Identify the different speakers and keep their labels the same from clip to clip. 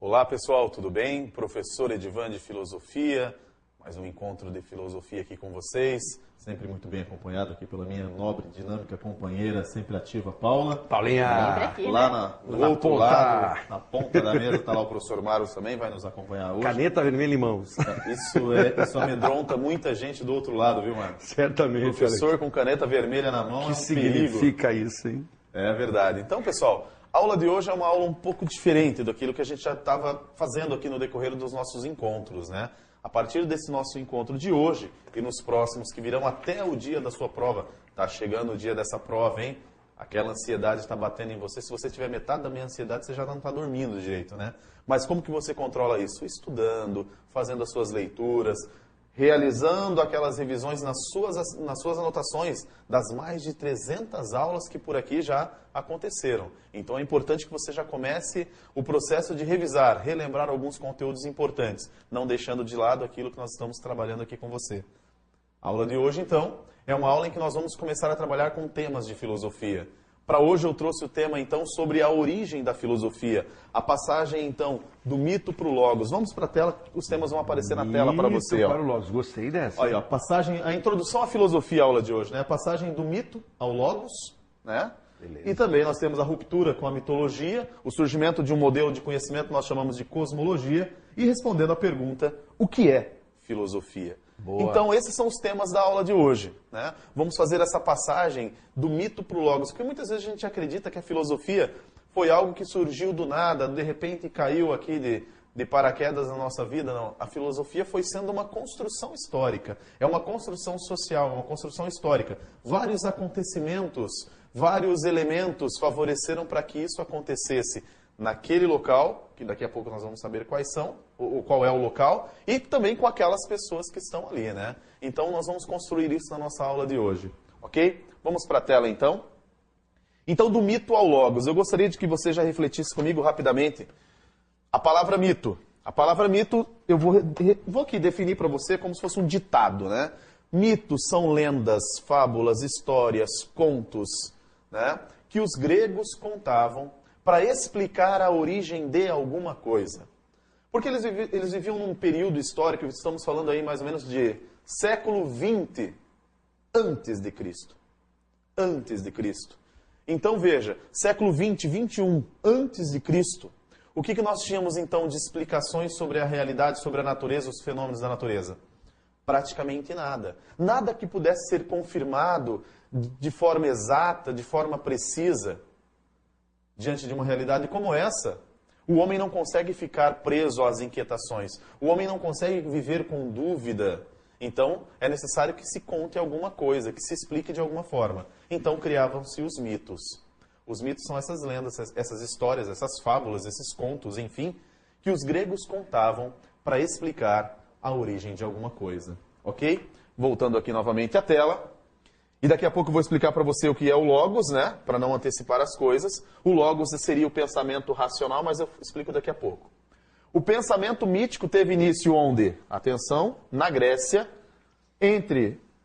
Speaker 1: Olá pessoal, tudo bem? Professor Edivan de Filosofia, mais um encontro de filosofia aqui com vocês.
Speaker 2: Sempre muito bem acompanhado aqui pela minha nobre, dinâmica companheira, sempre ativa, Paula.
Speaker 3: Paulinha,
Speaker 1: aqui,
Speaker 2: lá
Speaker 1: né?
Speaker 2: no outro lado, na ponta da mesa, está lá o professor Marlos também, vai nos acompanhar hoje.
Speaker 3: Caneta vermelha em mãos.
Speaker 2: Isso amedronta muita gente do outro lado, viu, Marlos?
Speaker 3: Certamente.
Speaker 2: Professor com caneta vermelha na mão
Speaker 3: O
Speaker 2: é
Speaker 3: que
Speaker 2: um
Speaker 3: significa
Speaker 2: perigo.
Speaker 3: isso, hein?
Speaker 1: É verdade. Então, pessoal, a aula de hoje é uma aula um pouco diferente daquilo que a gente já estava fazendo aqui no decorrer dos nossos encontros, né? A partir desse nosso encontro de hoje e nos próximos que virão até o dia da sua prova, tá chegando o dia dessa prova, hein? Aquela ansiedade está batendo em você. Se você tiver metade da minha ansiedade, você já não está dormindo direito, né? Mas como que você controla isso? Estudando, fazendo as suas leituras, realizando aquelas revisões nas suas anotações das mais de 300 aulas que por aqui já aconteceram. Então é importante que você já comece o processo de revisar, relembrar alguns conteúdos importantes, não deixando de lado aquilo que nós estamos trabalhando aqui com você. A aula de hoje, então, é uma aula em que nós vamos começar a trabalhar com temas de filosofia. Para hoje eu trouxe o tema, então, sobre a origem da filosofia. A passagem, então, do mito para o logos. Vamos para a tela, os temas vão aparecer na tela para você.
Speaker 3: Mito para o logos, gostei dessa.
Speaker 1: Olha, a introdução à filosofia, a aula de hoje, né? A passagem do mito ao logos, né?
Speaker 3: Beleza.
Speaker 1: E também nós temos a ruptura com a mitologia, o surgimento de um modelo de conhecimento que nós chamamos de cosmologia, e respondendo à pergunta, o que é filosofia?
Speaker 3: Boa.
Speaker 1: Então, esses são os temas da aula de hoje, né? Vamos fazer essa passagem do mito para o logos, porque muitas vezes a gente acredita que a filosofia foi algo que surgiu do nada, de repente caiu aqui de paraquedas na nossa vida. Não, a filosofia foi sendo uma construção histórica, é uma construção social, é uma construção histórica. Vários acontecimentos, vários elementos favoreceram para que isso acontecesse naquele local, que daqui a pouco nós vamos saber quais são, qual é o local, e também com aquelas pessoas que estão ali, né? Então nós vamos construir isso na nossa aula de hoje, ok? Vamos para a tela então. Então, do mito ao logos, eu gostaria de que você já refletisse comigo rapidamente. A palavra mito. A palavra mito, eu vou aqui definir para você como se fosse um ditado, né? Mitos são lendas, fábulas, histórias, contos, né? Que os gregos contavam para explicar a origem de alguma coisa. Porque eles viviam num período histórico, estamos falando aí mais ou menos de século XX antes de Cristo. Antes de Cristo. Então veja, século XX, XXI, antes de Cristo, o que nós tínhamos então de explicações sobre a realidade, sobre a natureza, os fenômenos da natureza? Praticamente nada. Nada que pudesse ser confirmado de forma exata, de forma precisa. Diante de uma realidade como essa, o homem não consegue ficar preso às inquietações. O homem não consegue viver com dúvida. Então, é necessário que se conte alguma coisa, que se explique de alguma forma. Então, criavam-se os mitos. Os mitos são essas lendas, essas histórias, essas fábulas, esses contos, enfim, que os gregos contavam para explicar a origem de alguma coisa. Ok? Voltando aqui novamente à tela. E daqui a pouco eu vou explicar para você o que é o logos, né? Para não antecipar as coisas. O logos seria o pensamento racional, mas eu explico daqui a pouco. O pensamento mítico teve início onde? Atenção, na Grécia,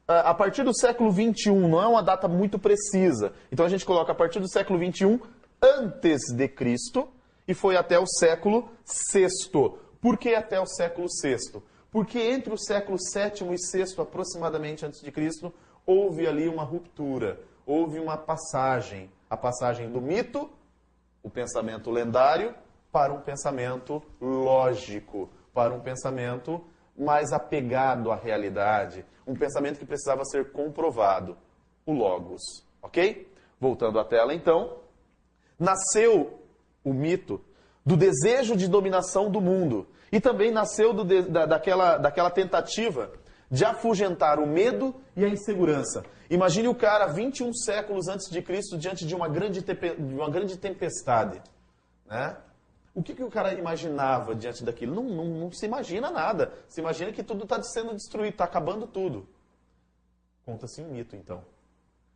Speaker 1: a partir do século XXI, não é uma data muito precisa. Então a gente coloca a partir do século XXI antes de Cristo e foi até o século VI. Por que até o século VI? Porque entre o século VII e VI, aproximadamente antes de Cristo, houve ali uma ruptura, houve uma passagem, a passagem do mito, o pensamento lendário, para um pensamento lógico, para um pensamento mais apegado à realidade, um pensamento que precisava ser comprovado, o logos, ok? Voltando à tela então, nasceu o mito do desejo de dominação do mundo e também nasceu daquela tentativa de afugentar o medo e a insegurança. Imagine o cara 21 séculos antes de Cristo diante de uma grande tempestade, né? O que o cara imaginava diante daquilo? Não se imagina nada. Se imagina que tudo está sendo destruído, está acabando tudo. Conta-se um mito, então.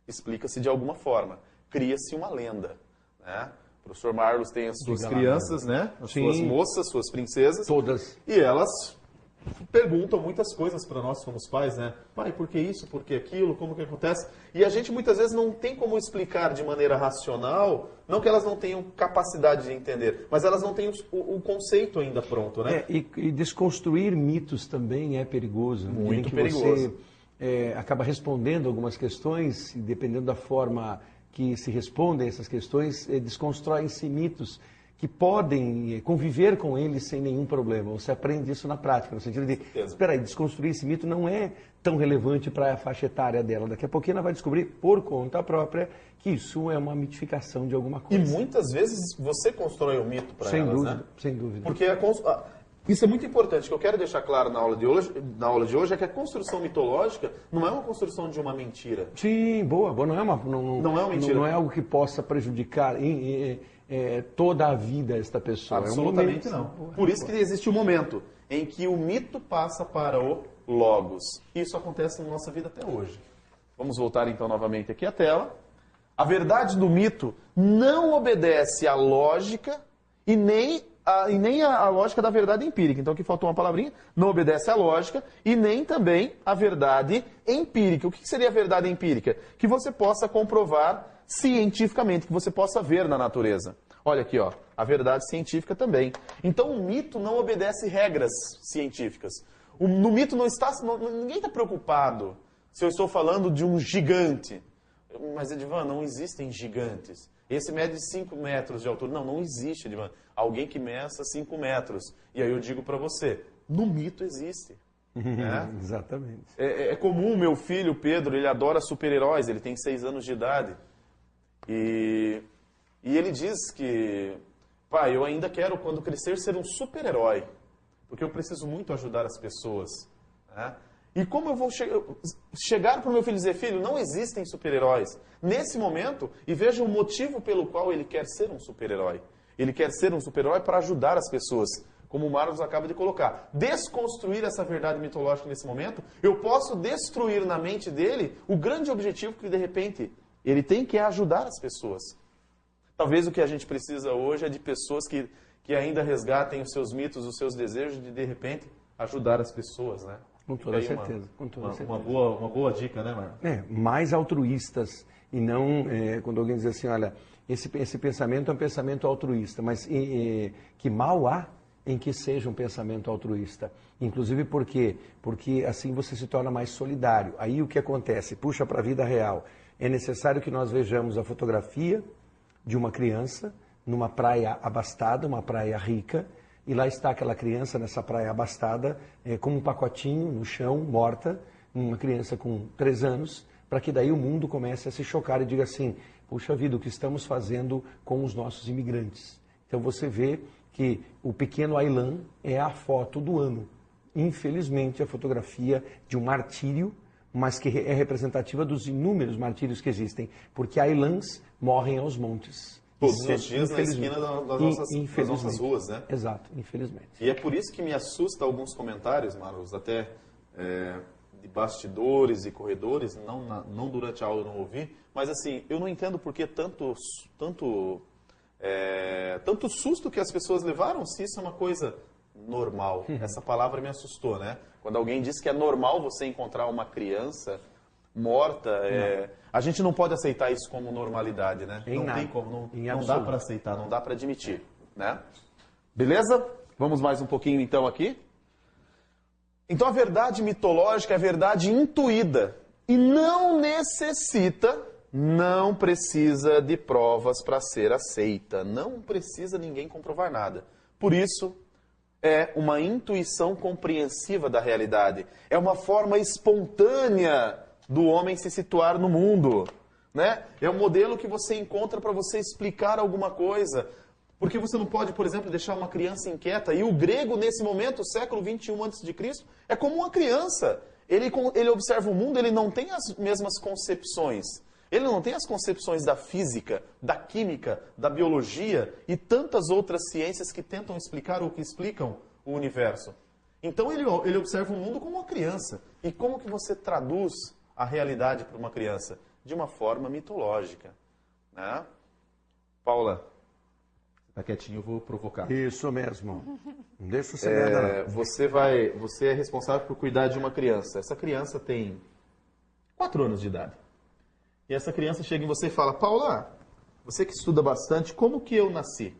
Speaker 1: Explica-se de alguma forma. Cria-se uma lenda, né? O professor Marlos tem as suas crianças, né? As suas moças, suas princesas.
Speaker 3: Todas.
Speaker 1: E elas perguntam muitas coisas para nós como os pais, né? Pai, por que isso, por que aquilo, como que acontece? E a gente muitas vezes não tem como explicar de maneira racional, não que elas não tenham capacidade de entender, mas elas não têm o conceito ainda pronto, né?
Speaker 3: E desconstruir mitos também é perigoso.
Speaker 1: Muito
Speaker 3: que
Speaker 1: perigoso.
Speaker 3: Você acaba respondendo algumas questões e dependendo da forma que se respondem essas questões, desconstroem-se mitos que podem conviver com eles sem nenhum problema. Você aprende isso na prática, no sentido de, espera aí, desconstruir esse mito não é tão relevante para a faixa etária dela. Daqui a pouquinho ela vai descobrir, por conta própria, que isso é uma mitificação de alguma coisa.
Speaker 1: E muitas vezes você constrói um mito para elas,
Speaker 3: dúvida,
Speaker 1: né?
Speaker 3: Sem dúvida.
Speaker 1: Porque isso é muito importante, que eu quero deixar claro na aula de hoje é que a construção mitológica não é uma construção de uma mentira.
Speaker 3: Sim, boa. Não é uma mentira. Não é algo que possa prejudicar toda a vida esta pessoa.
Speaker 1: Absolutamente não. Por isso que existe um momento em que o mito passa para o logos. Isso acontece na nossa vida até hoje. Vamos voltar então novamente aqui à tela. A verdade do mito não obedece à lógica e nem a lógica da verdade empírica. Então aqui faltou uma palavrinha. Não obedece à lógica e nem também à verdade empírica. O que seria a verdade empírica? Que você possa comprovar cientificamente, que você possa ver na natureza. Olha aqui, ó, a verdade científica também. Então o mito não obedece regras científicas. No mito ninguém está preocupado se eu estou falando de um gigante. Mas, Edivan, não existem gigantes. Esse mede 5 metros de altura. Não existe, Edivan. Alguém que meça 5 metros. E aí eu digo para você, no mito existe. Né?
Speaker 3: Exatamente.
Speaker 1: É comum, meu filho, Pedro, ele adora super-heróis, ele tem 6 anos de idade. E ele diz que, pai, eu ainda quero, quando crescer, ser um super-herói. Porque eu preciso muito ajudar as pessoas. Né? E como eu vou chegar para o meu filho e dizer, filho, não existem super-heróis. Nesse momento, e veja o motivo pelo qual ele quer ser um super-herói. Ele quer ser um super-herói para ajudar as pessoas. Como o Marcos acaba de colocar. Desconstruir essa verdade mitológica nesse momento, eu posso destruir na mente dele o grande objetivo que, de repente, ele tem, que é ajudar as pessoas. Talvez o que a gente precisa hoje é de pessoas que ainda resgatem os seus mitos, os seus desejos de repente, ajudar as pessoas, né?
Speaker 3: Com toda certeza.
Speaker 2: Uma boa dica, né, Marcos?
Speaker 3: Mais altruístas e não, quando alguém diz assim, olha, esse pensamento é um pensamento altruísta, mas que mal há em que seja um pensamento altruísta. Inclusive por quê? Porque assim você se torna mais solidário. Aí o que acontece? Puxa para a vida real. É necessário que nós vejamos a fotografia de uma criança numa praia abastada, uma praia rica, e lá está aquela criança nessa praia abastada, com um pacotinho no chão, morta, uma criança com 3 anos, para que daí o mundo comece a se chocar e diga assim, puxa vida, o que estamos fazendo com os nossos imigrantes? Então você vê que o pequeno Aylan é a foto do ano. Infelizmente, a fotografia de um martírio, mas que é representativa dos inúmeros martírios que existem, porque Aylans morrem aos montes.
Speaker 1: Todos os dias na esquina das nossas ruas, né?
Speaker 3: Exato, infelizmente.
Speaker 1: E é por isso que me assusta alguns comentários, Marcos, até de bastidores e corredores, não durante a aula eu não ouvi, mas assim, eu não entendo por que tanto susto que as pessoas levaram, se isso é uma coisa normal. Essa palavra me assustou, né? Quando alguém diz que é normal você encontrar uma criança morta, a gente não pode aceitar isso como normalidade, né? Não tem como, não dá para aceitar, não dá para admitir, né? Beleza? Vamos mais um pouquinho então aqui. Então a verdade mitológica é a verdade intuída e não precisa de provas para ser aceita. Não precisa ninguém comprovar nada. Por isso, é uma intuição compreensiva da realidade. É uma forma espontânea do homem se situar no mundo, né? É um modelo que você encontra para você explicar alguma coisa. Porque você não pode, por exemplo, deixar uma criança inquieta. E o grego, nesse momento, século 21 a.C., é como uma criança. Ele observa o mundo, ele não tem as mesmas concepções. Ele não tem as concepções da física, da química, da biologia e tantas outras ciências que tentam explicar ou que explicam o universo. Então ele observa o mundo como uma criança. E como que você traduz a realidade para uma criança? De uma forma mitológica, né? Paula, você
Speaker 2: Tá quietinho, eu vou provocar.
Speaker 3: Isso mesmo. Não deixa você nada, não.
Speaker 2: Você é responsável por cuidar de uma criança. Essa criança tem 4 anos de idade. E essa criança chega em você e fala, Paula, você que estuda bastante, como que eu nasci?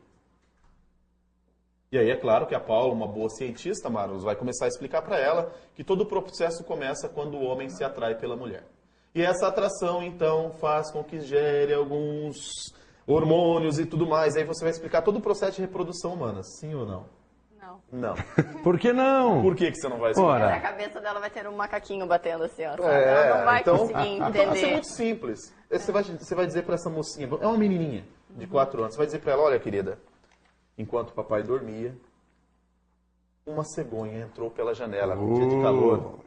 Speaker 2: E aí é claro que a Paula, uma boa cientista, Marlos, vai começar a explicar para ela que todo o processo começa quando o homem se atrai pela mulher. E essa atração, então, faz com que gere alguns hormônios e tudo mais. Aí você vai explicar todo o processo de reprodução humana, sim ou não?
Speaker 4: Não.
Speaker 1: Não.
Speaker 3: Por que não?
Speaker 1: Por que você não vai explicar?
Speaker 3: Ora.
Speaker 4: Na cabeça dela vai ter um macaquinho batendo assim, ó.
Speaker 1: É,
Speaker 4: Ela não vai
Speaker 1: então,
Speaker 4: conseguir
Speaker 1: Então, vai ser
Speaker 4: entender.
Speaker 1: muito simples. Você vai dizer para essa mocinha, é uma menininha de 4 anos, você vai dizer para ela, olha, querida, enquanto o papai dormia, uma cegonha entrou pela janela num dia de calor,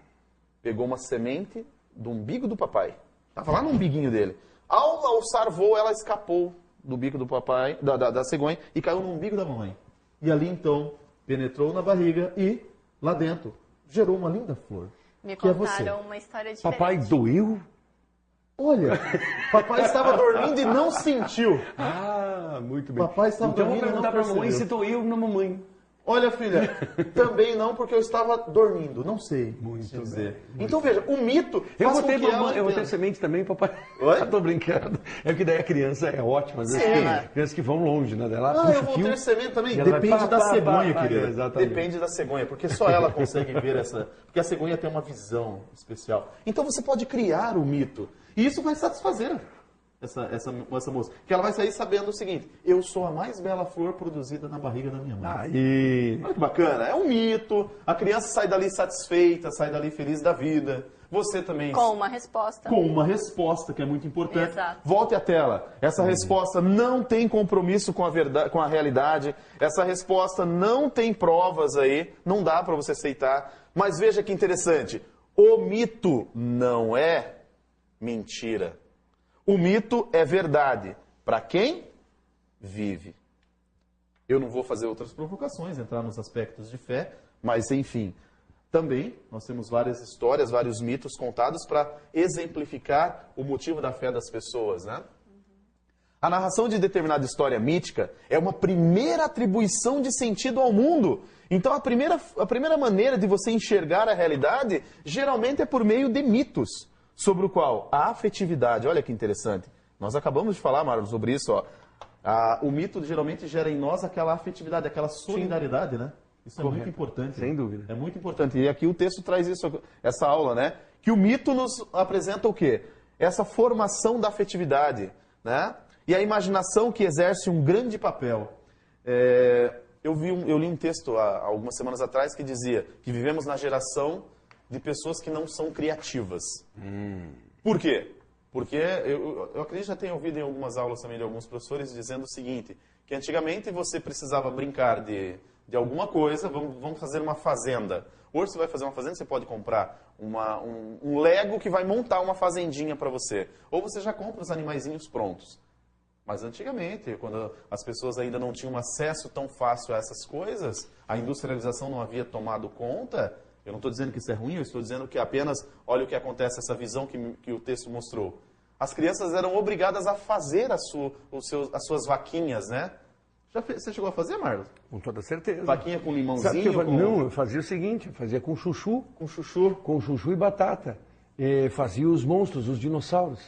Speaker 1: pegou uma semente do umbigo do papai. Estava lá no umbiguinho dele. Ao alçar voo, ela escapou do bico do papai, da cegonha, e caiu no umbigo da mamãe. E ali, então, penetrou na barriga e, lá dentro, gerou uma linda flor.
Speaker 4: Me
Speaker 1: que é você.
Speaker 4: contaram uma história diferente.
Speaker 3: Papai doeu?
Speaker 1: Olha, papai estava dormindo e não sentiu.
Speaker 3: Ah, muito bem.
Speaker 1: Papai estava
Speaker 3: então vou
Speaker 1: dormindo e não
Speaker 3: perguntar para a mamãe
Speaker 1: percebeu.
Speaker 3: se doeu na mamãe.
Speaker 1: Olha, filha, também não, porque eu estava dormindo. Não sei
Speaker 3: Muito
Speaker 1: dizer.
Speaker 3: bem.
Speaker 1: Então, veja, o mito
Speaker 3: Eu
Speaker 1: faz
Speaker 3: vou ter,
Speaker 1: com que ela
Speaker 3: mamãe, eu vou ter
Speaker 1: entenda.
Speaker 3: semente também, papai.
Speaker 1: Oi?
Speaker 3: Eu tô brincando. É porque daí a criança é ótima. Às vezes
Speaker 1: Sim.
Speaker 3: tem crianças que vão longe, né? Ela
Speaker 1: Ah,
Speaker 3: puxa
Speaker 1: eu
Speaker 3: o
Speaker 1: vou
Speaker 3: fio
Speaker 1: ter semente também?
Speaker 3: e ela vai
Speaker 1: Depende
Speaker 3: pá,
Speaker 1: da
Speaker 3: pá,
Speaker 1: cegonha,
Speaker 3: pá,
Speaker 1: querida.
Speaker 3: exatamente.
Speaker 1: Depende da cegonha, porque só ela consegue ver essa... Porque a cegonha tem uma visão especial. Então você pode criar o mito. E isso vai satisfazer essa moça. Que ela vai sair sabendo o seguinte, eu sou a mais bela flor produzida na barriga da minha mãe.
Speaker 3: Aí.
Speaker 1: Olha que bacana, é um mito. A criança sai dali satisfeita, sai dali feliz da vida. Você também...
Speaker 4: Com uma resposta.
Speaker 1: Com uma resposta, que é muito importante.
Speaker 4: Exato.
Speaker 1: Volte à tela. Essa resposta não tem compromisso com a verdade, com a realidade. Essa resposta não tem provas aí. Não dá para você aceitar. Mas veja que interessante. O mito não é mentira. O mito é verdade. Para quem vive. Eu não vou fazer outras provocações, entrar nos aspectos de fé, mas enfim... Também, nós temos várias histórias, vários mitos contados para exemplificar o motivo da fé das pessoas, né? A narração de determinada história mítica é uma primeira atribuição de sentido ao mundo. Então, a primeira maneira de você enxergar a realidade, geralmente é por meio de mitos, sobre o qual a afetividade, olha que interessante, nós acabamos de falar, Marlos, sobre isso, ó. O mito geralmente gera em nós aquela afetividade, aquela solidariedade, né? Isso é muito importante.
Speaker 3: Sem dúvida.
Speaker 1: É muito importante. E aqui o texto traz isso, essa aula, né? Que o mito nos apresenta o quê? Essa formação da afetividade, né? E a imaginação que exerce um grande papel. Eu li um texto há algumas semanas atrás que dizia que vivemos na geração de pessoas que não são criativas. Por quê? Porque eu acredito que já tenho ouvido em algumas aulas também de alguns professores dizendo o seguinte, que antigamente você precisava brincar de alguma coisa, vamos fazer uma fazenda. Hoje você vai fazer uma fazenda, você pode comprar um Lego que vai montar uma fazendinha para você. Ou você já compra os animaizinhos prontos. Mas antigamente, quando as pessoas ainda não tinham acesso tão fácil a essas coisas, a industrialização não havia tomado conta. Eu não estou dizendo que isso é ruim, eu estou dizendo que apenas, olha o que acontece, essa visão que o texto mostrou. As crianças eram obrigadas a fazer as suas vaquinhas, né? Você chegou a fazer, Marlos?
Speaker 3: Com toda certeza.
Speaker 1: Vaquinha com
Speaker 3: Sabe que
Speaker 1: limãozinho?
Speaker 3: Não, eu fazia o seguinte, eu fazia com chuchu.
Speaker 1: Com chuchu?
Speaker 3: Com chuchu e batata. Fazia os monstros, os dinossauros.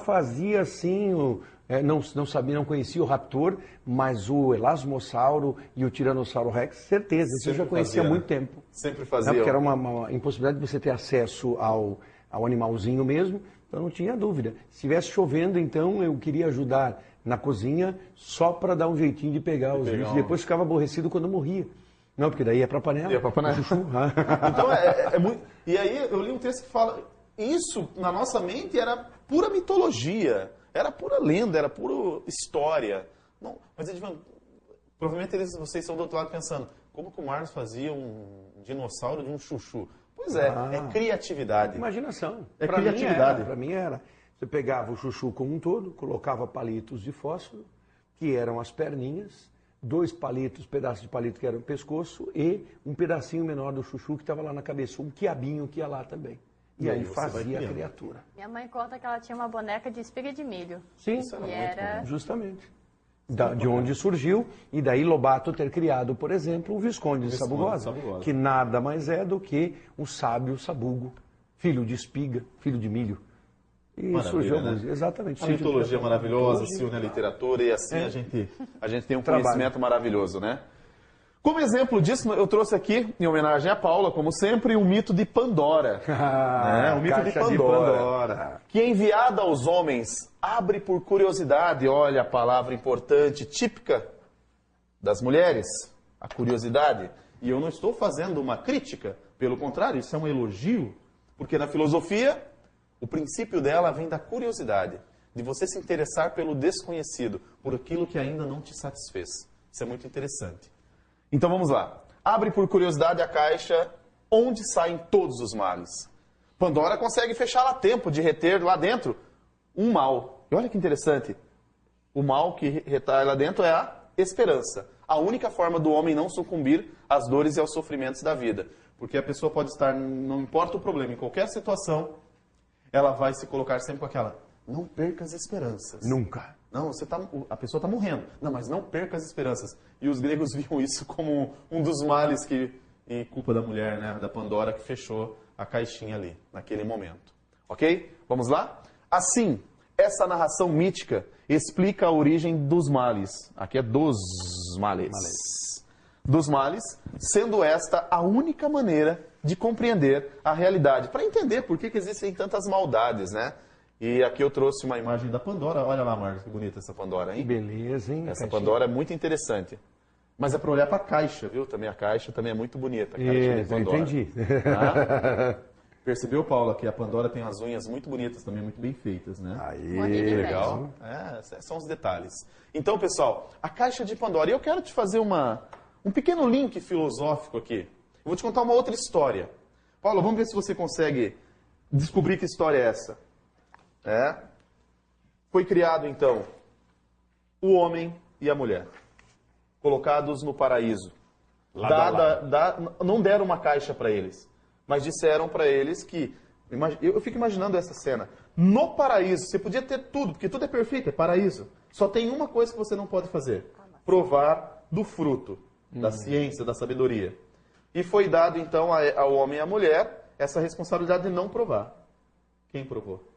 Speaker 3: Fazia sim. Não sabia, não conhecia o Raptor, mas o Elasmossauro e o Tiranossauro Rex, certeza. Isso eu já conhecia há muito tempo.
Speaker 1: Sempre fazia.
Speaker 3: Porque era uma impossibilidade de você ter acesso ao animalzinho mesmo, então não tinha dúvida. Se estivesse chovendo, então eu queria ajudar na cozinha só para dar um jeitinho de pegar os bichos. Depois ficava aborrecido quando morria. Não, porque daí ia para a panela.
Speaker 1: Ia para a panela. Então é muito... E aí eu li um texto que fala... Isso, na nossa mente, era pura mitologia. Era pura lenda, era pura história. Não, mas provavelmente vocês são do outro lado pensando, como que o Marlos fazia um dinossauro de um chuchu? Pois é, é criatividade.
Speaker 3: Imaginação.
Speaker 1: É criatividade.
Speaker 3: Para mim era. Você pegava o chuchu como um todo, colocava palitos de fósforo, que eram as perninhas, 2 palitos, pedaços de palito que eram o pescoço, e um pedacinho menor do chuchu que estava lá na cabeça, um quiabinho que ia lá também. E aí fazia a criatura.
Speaker 4: Minha mãe conta que ela tinha uma boneca de espiga de milho.
Speaker 3: Sim,
Speaker 4: e era...
Speaker 3: justamente. de onde surgiu, e daí Lobato ter criado, por exemplo, o Visconde de Sabugosa, que nada mais é do que o sábio Sabugo, filho de espiga, filho de milho. E surgiu a música. Exatamente.
Speaker 1: A mitologia maravilhosa, se une à literatura e assim a gente tem um conhecimento maravilhoso, né? Como exemplo disso, eu trouxe aqui, em homenagem a Paula, como sempre, o mito de Pandora. O mito de Pandora. Que enviada aos homens, abre por curiosidade, olha a palavra importante, típica das mulheres, a curiosidade. E eu não estou fazendo uma crítica, pelo contrário, isso é um elogio, porque na filosofia, o princípio dela vem da curiosidade, de você se interessar pelo desconhecido, por aquilo que ainda não te satisfez. Isso é muito interessante. Então vamos lá. Abre por curiosidade a caixa onde saem todos os males. Pandora consegue fechá-la a tempo de reter lá dentro um mal. E olha que interessante. O mal que retrai lá dentro é a esperança. A única forma do homem não sucumbir às dores e aos sofrimentos da vida. Porque a pessoa pode estar, não importa o problema, em qualquer situação, ela vai se colocar sempre com aquela: não perca as esperanças.
Speaker 3: Nunca.
Speaker 1: Não, a pessoa está morrendo. Não, mas não perca as esperanças. E os gregos viam isso como um dos males em culpa da mulher, né, da Pandora, que fechou a caixinha ali, naquele momento. Ok? Vamos lá? Assim, essa narração mítica explica a origem dos males. Aqui é dos males. Dos males, sendo esta a única maneira de compreender a realidade. Para entender por que existem tantas maldades, né? E aqui eu trouxe uma imagem da Pandora. Olha lá, Marcos, que bonita essa Pandora, hein?
Speaker 3: Beleza, hein?
Speaker 1: Essa Pandora é muito interessante. Mas é para olhar para a caixa, viu? Também a caixa também é muito bonita. A caixa de Pandora.
Speaker 3: Entendi.
Speaker 1: Tá? Percebeu, Paulo, que a Pandora tem as unhas muito bonitas também, muito bem feitas, né?
Speaker 3: Aí,
Speaker 1: legal. São os detalhes. Então, pessoal, a caixa de Pandora. E eu quero te fazer um pequeno link filosófico aqui. Eu vou te contar uma outra história. Paulo, vamos ver se você consegue descobrir que história é essa. Foi criado, então, o homem e a mulher, colocados no paraíso. Não deram uma caixa para eles, mas disseram para eles que... Eu fico imaginando essa cena. No paraíso, você podia ter tudo, porque tudo é perfeito, é paraíso. Só tem uma coisa que você não pode fazer: provar do fruto, da ciência, da sabedoria. E foi dado, então, ao homem e à mulher essa responsabilidade de não provar. Quem provou?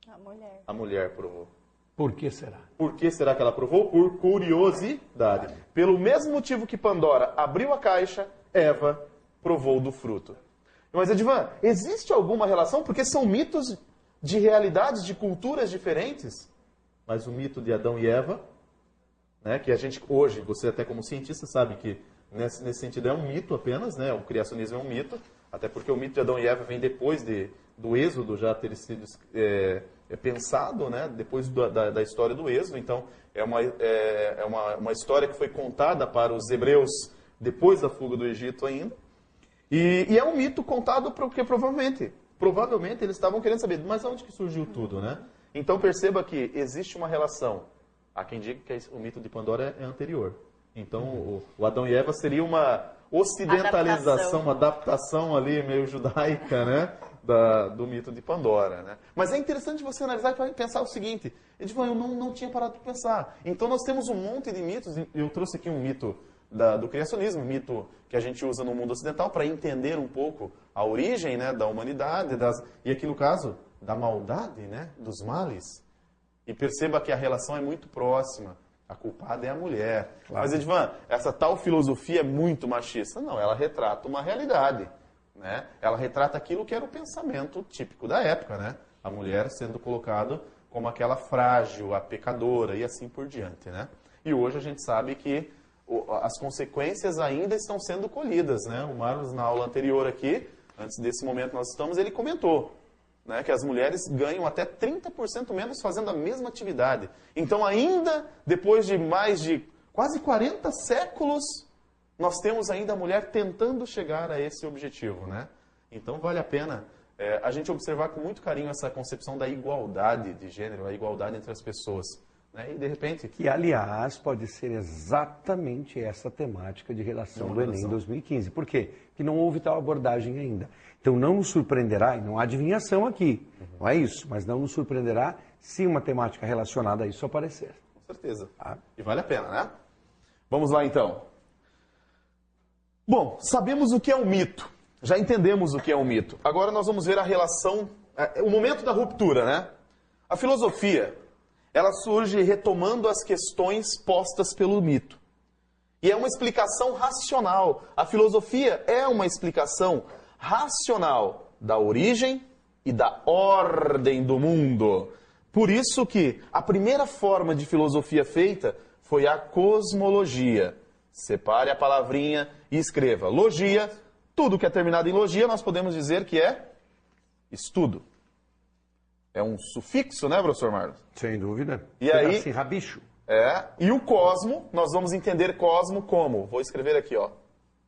Speaker 4: A mulher.
Speaker 1: A mulher provou.
Speaker 3: Por que será?
Speaker 1: Por que será que ela provou? Por curiosidade. Pelo mesmo motivo que Pandora abriu a caixa, Eva provou do fruto. Mas, Edvan, existe alguma relação? Porque são mitos de realidades, de culturas diferentes. Mas o mito de Adão e Eva, né, que a gente hoje, você até como cientista sabe que nesse sentido é um mito apenas, né? O criacionismo é um mito, até porque o mito de Adão e Eva vem depois do Êxodo já ter sido pensado, né? Depois da história do Êxodo. Então, é uma história que foi contada para os hebreus depois da fuga do Egito ainda. E é um mito contado porque provavelmente eles estavam querendo saber, mas onde que surgiu tudo, né? Então, perceba que existe uma relação. Há quem diga que o mito de Pandora é anterior. Então, o Adão e Eva seria uma ocidentalização, uma adaptação ali meio judaica, né? Do mito de Pandora, né? Mas é interessante você analisar e pensar o seguinte: Edvan, eu não tinha parado de pensar. Então nós temos um monte de mitos. Eu trouxe aqui um mito do criacionismo, um mito que a gente usa no mundo ocidental para entender um pouco a origem, né, da humanidade, e aqui no caso, da maldade, né, dos males. E perceba que a relação é muito próxima. A culpada é a mulher. Claro. Mas, Edvan, essa tal filosofia é muito machista. Não, ela retrata uma realidade. Né? Ela retrata aquilo que era o pensamento típico da época, né? A mulher sendo colocada como aquela frágil, a pecadora e assim por diante, né? E hoje a gente sabe que as consequências ainda estão sendo colhidas, né? O Marlos, na aula anterior aqui, antes desse momento nós estamos, ele comentou, né, que as mulheres ganham até 30% menos fazendo a mesma atividade. Então, ainda depois de mais de quase 40 séculos, nós temos ainda a mulher tentando chegar a esse objetivo, né? Então, vale a pena a gente observar com muito carinho essa concepção da igualdade de gênero, a igualdade entre as pessoas. Né? E, de repente...
Speaker 3: Que, aliás, pode ser exatamente essa temática de redação do Enem 2015. Por quê? Porque não houve tal abordagem ainda. Então, não nos surpreenderá, e não há adivinhação aqui, não é isso, mas não nos surpreenderá se uma temática relacionada a isso aparecer.
Speaker 1: Com certeza.
Speaker 3: Ah.
Speaker 1: E vale a pena, né? Vamos lá, então. Bom, sabemos o que é um mito. Já entendemos o que é um mito. Agora nós vamos ver a relação, o momento da ruptura, né? A filosofia, ela surge retomando as questões postas pelo mito. E é uma explicação racional. A filosofia é uma explicação racional da origem e da ordem do mundo. Por isso que a primeira forma de filosofia feita foi a cosmologia. Separe a palavrinha e escreva logia. Tudo que é terminado em logia, nós podemos dizer que é estudo. É um sufixo, né, professor Marlos?
Speaker 3: Sem dúvida.
Speaker 1: E aí-
Speaker 3: Assim, rabicho.
Speaker 1: E o cosmo, nós vamos entender cosmo como? Vou escrever aqui, ó.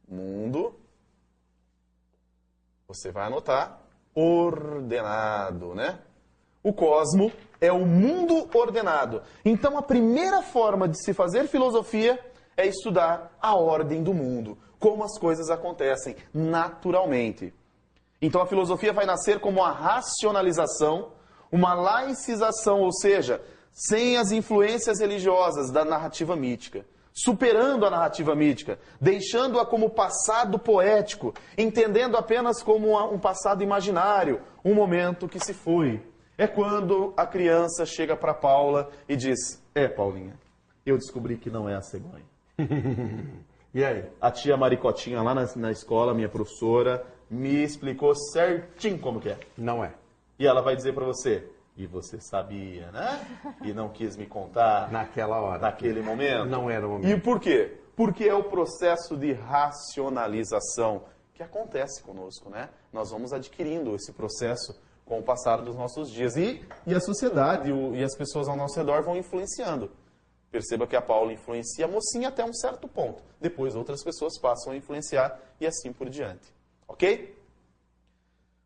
Speaker 1: Mundo. Você vai anotar. Ordenado, né? O cosmo é o mundo ordenado. Então, a primeira forma de se fazer filosofia é estudar a ordem do mundo. Como as coisas acontecem naturalmente. Então, a filosofia vai nascer como uma racionalização, uma laicização, ou seja, sem as influências religiosas da narrativa mítica, superando a narrativa mítica, deixando-a como passado poético, entendendo apenas como um passado imaginário, um momento que se foi. É quando a criança chega para Paula e diz: Paulinha, eu descobri que não é a cegonha.
Speaker 3: E aí?
Speaker 1: A tia Maricotinha lá na escola, minha professora, me explicou certinho como que é.
Speaker 3: Não é.
Speaker 1: E ela vai dizer para você: e você sabia, né? E não quis me contar
Speaker 3: Naquela hora.
Speaker 1: naquele momento.
Speaker 3: Não era o momento.
Speaker 1: E por quê? Porque é o processo de racionalização que acontece conosco, né? Nós vamos adquirindo esse processo com o passar dos nossos dias. E a sociedade e as pessoas ao nosso redor vão influenciando. Perceba que a Paula influencia a mocinha até um certo ponto. Depois outras pessoas passam a influenciar e assim por diante. Ok?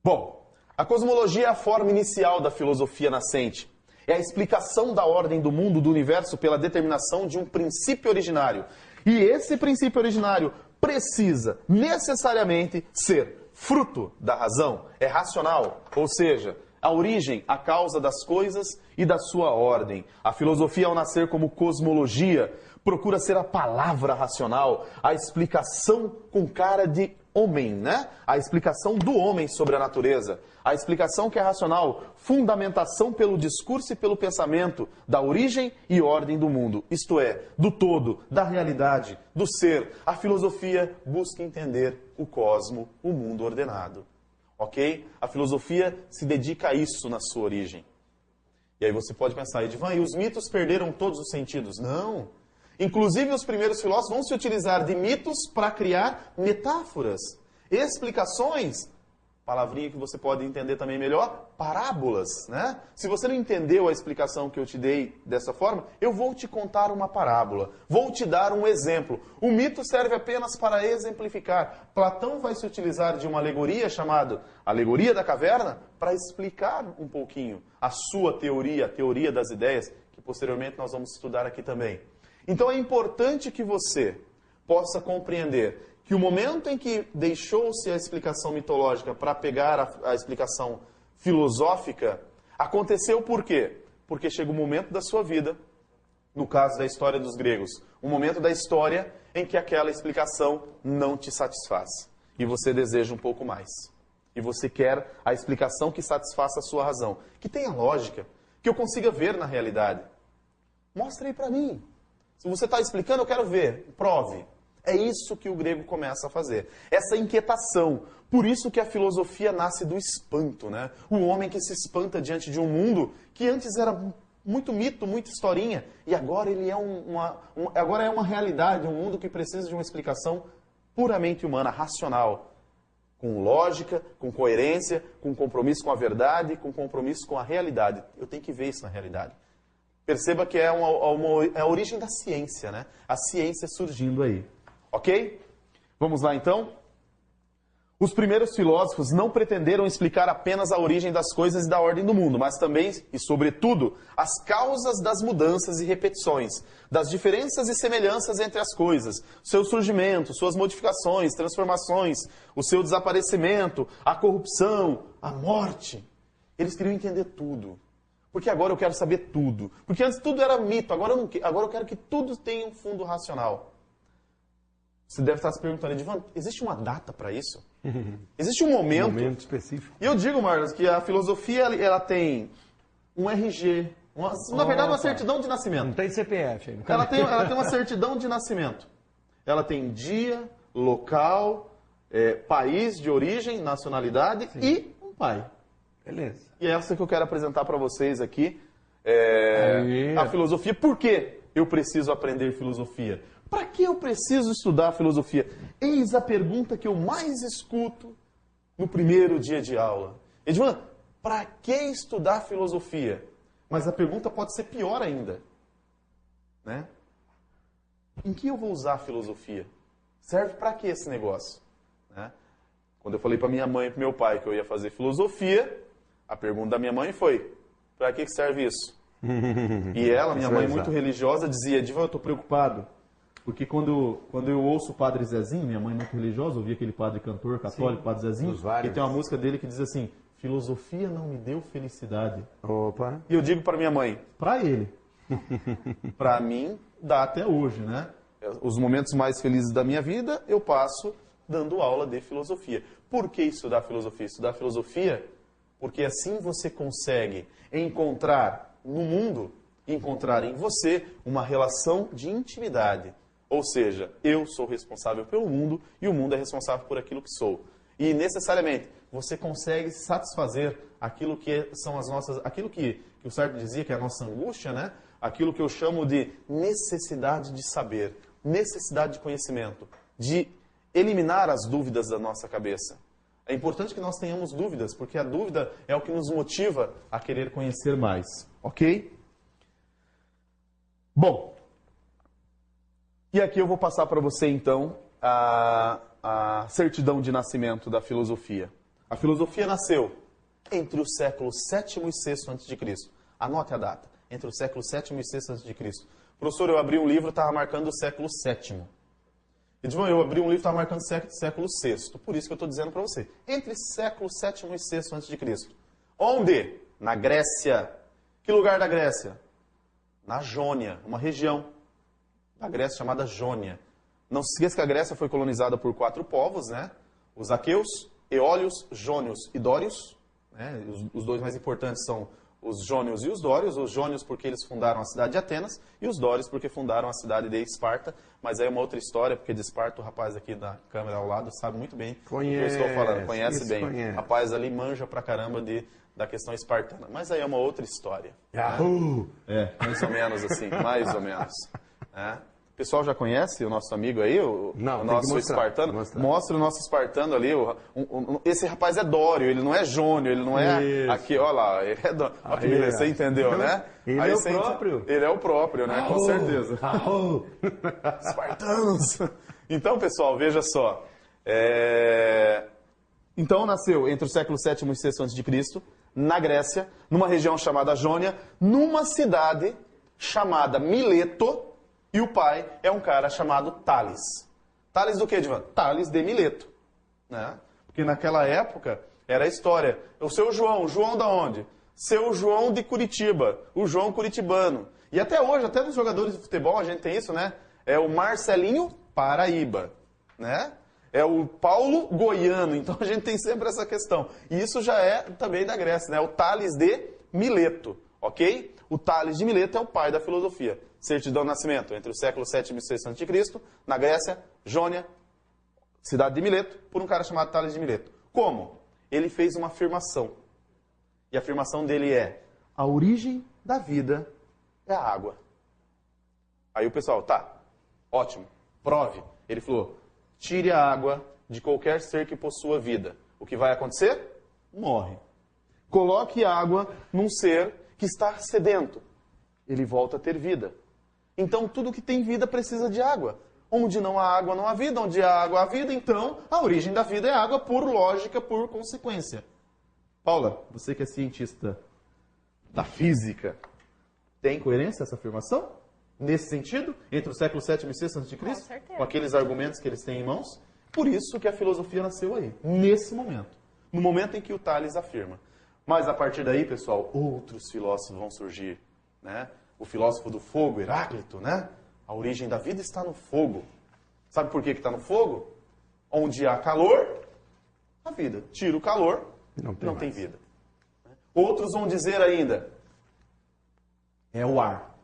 Speaker 1: Bom, a cosmologia é a forma inicial da filosofia nascente. É a explicação da ordem do mundo, do universo, pela determinação de um princípio originário. E esse princípio originário precisa necessariamente ser fruto da razão, é racional, ou seja, a origem, a causa das coisas e da sua ordem. A filosofia, ao nascer como cosmologia, procura ser a palavra racional, a explicação com cara de homem, né? A explicação do homem sobre a natureza. A explicação que é racional, fundamentação pelo discurso e pelo pensamento da origem e ordem do mundo. Isto é, do todo, da realidade, do ser. A filosofia busca entender o cosmo, o mundo ordenado. Ok? A filosofia se dedica a isso na sua origem. E aí você pode pensar: Edivan, e os mitos perderam todos os sentidos? Não. Inclusive, os primeiros filósofos vão se utilizar de mitos para criar metáforas, explicações, palavrinha que você pode entender também melhor, parábolas, né? Se você não entendeu a explicação que eu te dei dessa forma, eu vou te contar uma parábola, vou te dar um exemplo. O mito serve apenas para exemplificar. Platão vai se utilizar de uma alegoria chamada Alegoria da Caverna para explicar um pouquinho a sua teoria, a teoria das ideias, que posteriormente nós vamos estudar aqui também. Então é importante que você possa compreender que o momento em que deixou-se a explicação mitológica para pegar a explicação filosófica, aconteceu por quê? Porque chega um momento da sua vida, no caso da história dos gregos, um momento da história em que aquela explicação não te satisfaz. E você deseja um pouco mais. E você quer a explicação que satisfaça a sua razão, que tenha lógica, que eu consiga ver na realidade. Mostra aí para mim. Se você está explicando, eu quero ver. Prove. É isso que o grego começa a fazer. Essa inquietação. Por isso que a filosofia nasce do espanto, né? O homem que se espanta diante de um mundo que antes era muito mito, muita historinha, e agora ele é agora é uma realidade, um mundo que precisa de uma explicação puramente humana, racional, com lógica, com coerência, com compromisso com a verdade, com compromisso com a realidade. Eu tenho que ver isso na realidade. Perceba que é a origem da ciência, né? A ciência surgindo aí. Ok? Vamos lá, então? Os primeiros filósofos não pretenderam explicar apenas a origem das coisas e da ordem do mundo, mas também, e sobretudo, as causas das mudanças e repetições, das diferenças e semelhanças entre as coisas, seu surgimento, suas modificações, transformações, o seu desaparecimento, a corrupção, a morte. Eles queriam entender tudo. Porque agora eu quero saber tudo. Porque antes tudo era mito, agora eu não quero. Agora eu quero que tudo tenha um fundo racional. Você deve estar se perguntando, Edivan, existe uma data para isso? Existe um momento
Speaker 3: específico.
Speaker 1: E eu digo, Marlos, que a filosofia ela tem um RG, na verdade uma certidão de nascimento.
Speaker 3: Não tem CPF. Não
Speaker 1: Ela tem uma certidão de nascimento. Ela tem dia, local, país de origem, nacionalidade e um pai.
Speaker 3: Beleza.
Speaker 1: E é essa que eu quero apresentar para vocês aqui, a filosofia. Por que eu preciso aprender filosofia? Para que eu preciso estudar filosofia? Eis a pergunta que eu mais escuto no primeiro dia de aula. Edvan, para que estudar filosofia? Mas a pergunta pode ser pior ainda. Né? Em que eu vou usar a filosofia? Serve para que esse negócio? Né? Quando eu falei para minha mãe e para meu pai que eu ia fazer filosofia, a pergunta da minha mãe foi, para que serve isso? E ela, minha mãe muito religiosa, dizia, Edvan, eu estou preocupado. Porque quando eu ouço o Padre Zezinho, minha mãe muito religiosa, ouvi aquele padre cantor católico, Padre Zezinho, e tem uma música dele que diz assim, filosofia não me deu felicidade.
Speaker 3: Opa.
Speaker 1: E eu digo para minha mãe, para ele. Para mim, dá até hoje, né? Os momentos mais felizes da minha vida, eu passo dando aula de filosofia. Por que estudar filosofia? Estudar filosofia porque assim você consegue encontrar no mundo, encontrar em você uma relação de intimidade. Ou seja, eu sou responsável pelo mundo e o mundo é responsável por aquilo que sou. E necessariamente você consegue satisfazer aquilo que são as nossas, aquilo que o Sartre dizia que é a nossa angústia, né? Aquilo que eu chamo de necessidade de saber, necessidade de conhecimento, de eliminar as dúvidas da nossa cabeça. É importante que nós tenhamos dúvidas, porque a dúvida é o que nos motiva a querer conhecer mais, ok? Bom, e aqui eu vou passar para você, então, a certidão de nascimento da filosofia. A filosofia nasceu entre o século VII e VI a.C. Anote a data. Entre o século VII e VI a.C. Professor, eu abri um livro e estava marcando o século VII. Edvan, eu abri um livro e estava marcando o século VI. Por isso que eu estou dizendo para você. Entre século VII e VI a.C. Onde? Na Grécia. Que lugar da Grécia? Na Jônia, uma região da Grécia chamada Jônia. Não se esqueça que a Grécia foi colonizada por 4 povos, né? Os aqueus, eólios, jônios e dórios. Né? Os dois mais importantes são os jônios e os dórios. Os jônios porque eles fundaram a cidade de Atenas e os dórios porque fundaram a cidade de Esparta. Mas aí é uma outra história, porque de Esparta o rapaz aqui da câmera ao lado sabe muito bem o que eu estou falando. Conhece bem. O rapaz ali manja pra caramba da questão espartana. Mas aí é uma outra história.
Speaker 3: Yahoo!
Speaker 1: Né? Mais ou menos assim, mais ou menos. Né? O pessoal já conhece o nosso amigo aí, o nosso espartano? Mostra o nosso espartano ali. Esse rapaz é dório, ele não é jônio, ele não é aqui, olha lá, ele é dório. Olha que beleza, você entendeu, né?
Speaker 3: Ele
Speaker 1: aí
Speaker 3: é o próprio.
Speaker 1: Ele é o próprio, né? Com certeza. Espartanos! Então, pessoal, veja só. Então, nasceu entre o século VII e VI a.C., na Grécia, numa região chamada Jônia, numa cidade chamada Mileto, e o pai é um cara chamado Tales. Tales do que, Edvan? Tales de Mileto. Né? Porque naquela época era a história. O seu João da onde? Seu João de Curitiba, o João Curitibano. E até hoje, até nos jogadores de futebol a gente tem isso, né? É o Marcelinho Paraíba, né? É o Paulo Goiano, então a gente tem sempre essa questão. E isso já é também da Grécia, né? O Tales de Mileto, ok? O Tales de Mileto é o pai da filosofia. Certidão de nascimento entre o século VII e VI a.C., na Grécia, Jônia, cidade de Mileto, por um cara chamado Tales de Mileto. Como? Ele fez uma afirmação. E a afirmação dele é: a origem da vida é a água. Aí o pessoal, tá, ótimo, prove. Ele falou: tire a água de qualquer ser que possua vida. O que vai acontecer? Morre. Coloque água num ser que está sedento. Ele volta a ter vida. Então, tudo que tem vida precisa de água. Onde não há água, não há vida. Onde há água, há vida. Então, a origem da vida é água por lógica, por consequência. Paula, você que é cientista da física, tem coerência essa afirmação? Nesse sentido? Entre o século VII e VI a.C.?
Speaker 4: Com certeza.
Speaker 1: Com aqueles argumentos que eles têm em mãos? Por isso que a filosofia nasceu aí, nesse momento. No momento em que o Tales afirma. Mas a partir daí, pessoal, outros filósofos vão surgir, né? O filósofo do fogo, Heráclito, né? A origem da vida está no fogo. Sabe por que está no fogo? Onde há calor, a vida. Tira o calor, não tem vida. Outros vão dizer ainda, é o ar.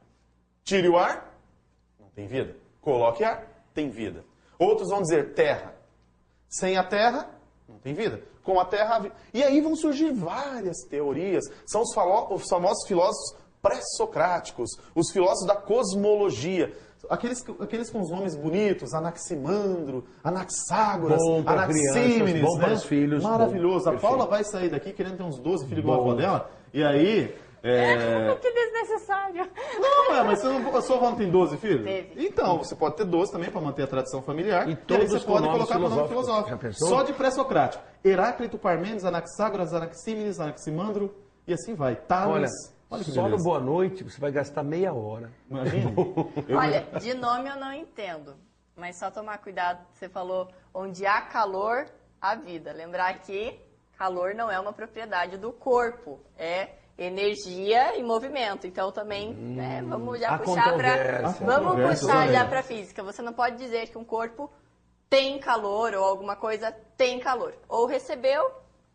Speaker 1: Tire o ar, não tem vida. Coloque ar, tem vida. Outros vão dizer terra. Sem a terra, não tem vida. Com a terra, a vida. E aí vão surgir várias teorias. São os famosos filósofos pré-socráticos, os filósofos da cosmologia. Aqueles com os nomes bonitos, Anaximandro, Anaxágoras, Anaxímenes.
Speaker 3: Bom para os filhos.
Speaker 1: Maravilhoso.
Speaker 3: Bom,
Speaker 1: a Paula vai sair daqui querendo ter uns 12 filhos igual a avó dela. E aí...
Speaker 4: Que desnecessário.
Speaker 1: Não, mas a sua avó não tem 12 filhos?
Speaker 4: Teve.
Speaker 1: Então, você pode ter 12 também para manter a tradição familiar.
Speaker 3: E
Speaker 1: aí
Speaker 3: todos
Speaker 1: você
Speaker 3: com
Speaker 1: pode
Speaker 3: nomes
Speaker 1: colocar para nome
Speaker 3: filosóficos. Já
Speaker 1: filosófico.
Speaker 3: pensou?
Speaker 1: Só de pré-socrático. Heráclito, Parmênides, Anaxágoras, Anaxímenes, Anaximandro e assim vai. Tales.
Speaker 3: Olha,
Speaker 1: que
Speaker 3: só no
Speaker 1: beleza.
Speaker 3: Boa Noite você vai gastar meia hora.
Speaker 1: Imagina.
Speaker 4: Olha, de nome eu não entendo. Mas só tomar cuidado. Você falou, onde há calor, há vida. Lembrar que calor não é uma propriedade do corpo. É energia e movimento. Então também, né, vamos já
Speaker 3: há
Speaker 4: puxar
Speaker 3: controvérsia.
Speaker 4: Vamos
Speaker 1: controvérsia
Speaker 4: puxar
Speaker 1: também.
Speaker 4: já para física. Você não pode dizer que um corpo tem calor ou alguma coisa tem calor. Ou recebeu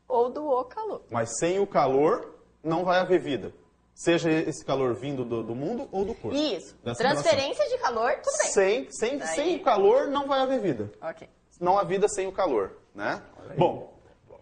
Speaker 4: ou doou calor.
Speaker 1: Mas sem o calor, não vai haver vida. Seja esse calor vindo do mundo ou do corpo.
Speaker 4: Isso.
Speaker 1: Dessa
Speaker 4: Transferência de calor, tudo bem.
Speaker 1: Sem o calor, não vai haver vida.
Speaker 4: Ok.
Speaker 1: Não há vida sem o calor, né? Bom,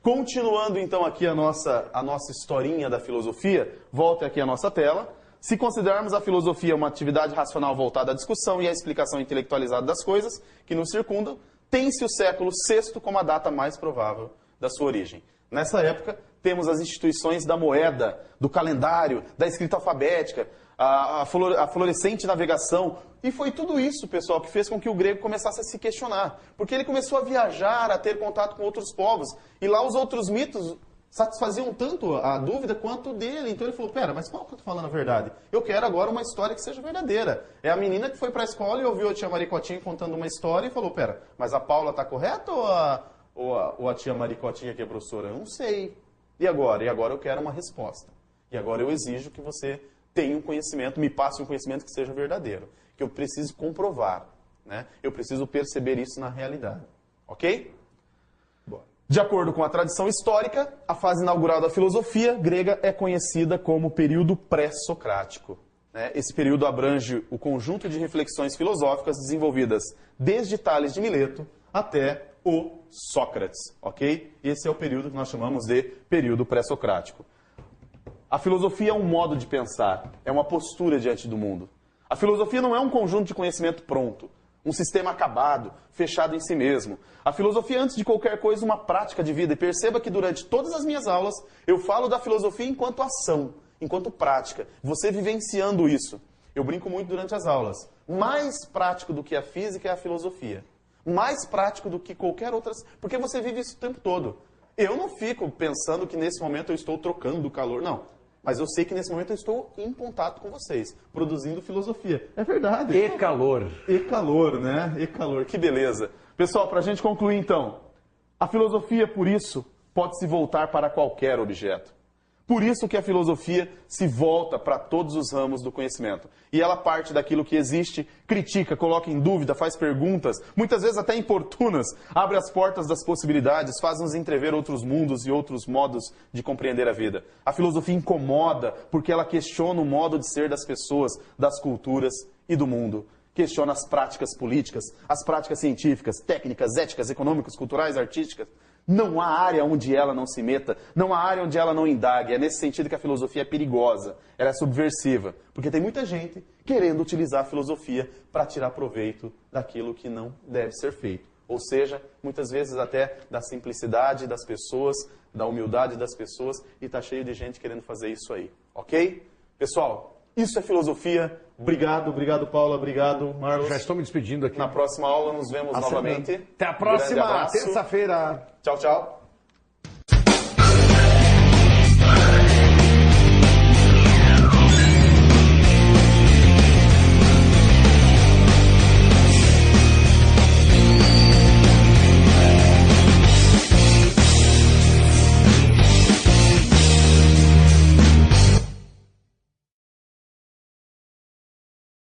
Speaker 1: continuando então aqui a nossa historinha da filosofia, volte aqui à nossa tela. Se considerarmos a filosofia uma atividade racional voltada à discussão e à explicação intelectualizada das coisas que nos circundam, tem-se o século VI como a data mais provável da sua origem. Nessa época, temos as instituições da moeda, do calendário, da escrita alfabética, a florescente navegação. E foi tudo isso, pessoal, que fez com que o grego começasse a se questionar. Porque ele começou a viajar, a ter contato com outros povos. E lá os outros mitos satisfaziam tanto a dúvida quanto o dele. Então ele falou, pera, mas qual que eu estou falando a verdade? Eu quero agora uma história que seja verdadeira. É a menina que foi para a escola e ouviu a tia Maricotinha contando uma história e falou, pera, mas a Paula está correta ou a tia Maricotinha que é professora? Eu não sei. E agora? E agora eu quero uma resposta. E agora eu exijo que você tenha um conhecimento, me passe um conhecimento que seja verdadeiro. Que eu preciso comprovar. Né? Eu preciso perceber isso na realidade. Ok? De acordo com a tradição histórica, a fase inaugural da filosofia grega é conhecida como período pré-socrático. Né? Esse período abrange o conjunto de reflexões filosóficas desenvolvidas desde Tales de Mileto até o Sócrates, ok? Esse é o período que nós chamamos de período pré-socrático. A filosofia é um modo de pensar, é uma postura diante do mundo. A filosofia não é um conjunto de conhecimento pronto, um sistema acabado, fechado em si mesmo. A filosofia, antes de qualquer coisa, uma prática de vida. E perceba que durante todas as minhas aulas, eu falo da filosofia enquanto ação, enquanto prática. Você vivenciando isso. Eu brinco muito durante as aulas. Mais prático do que a física é a filosofia. Mais prático do que qualquer outra... Porque você vive isso o tempo todo. Eu não fico pensando que nesse momento eu estou trocando calor, não. Mas eu sei que nesse momento eu estou em contato com vocês, produzindo filosofia. É verdade.
Speaker 3: E calor.
Speaker 1: E calor, né? E calor, que beleza. Pessoal, para a gente concluir então, a filosofia, por isso, pode se voltar para qualquer objeto. Por isso que a filosofia se volta para todos os ramos do conhecimento. E ela parte daquilo que existe, critica, coloca em dúvida, faz perguntas, muitas vezes até importunas, abre as portas das possibilidades, faz-nos entrever outros mundos e outros modos de compreender a vida. A filosofia incomoda porque ela questiona o modo de ser das pessoas, das culturas e do mundo. Questiona as práticas políticas, as práticas científicas, técnicas, éticas, econômicas, culturais, artísticas. Não há área onde ela não se meta, não há área onde ela não indague. É nesse sentido que a filosofia é perigosa, ela é subversiva. Porque tem muita gente querendo utilizar a filosofia para tirar proveito daquilo que não deve ser feito. Ou seja, muitas vezes até da simplicidade das pessoas, da humildade das pessoas, e está cheio de gente querendo fazer isso aí. Ok? Pessoal, isso é filosofia. Obrigado Paula, obrigado Marlos.
Speaker 3: Já estou me despedindo aqui.
Speaker 1: Na próxima aula nos vemos novamente.
Speaker 3: Até a
Speaker 1: Um grande
Speaker 3: próxima
Speaker 1: abraço.
Speaker 3: terça-feira.
Speaker 1: Tchau, tchau.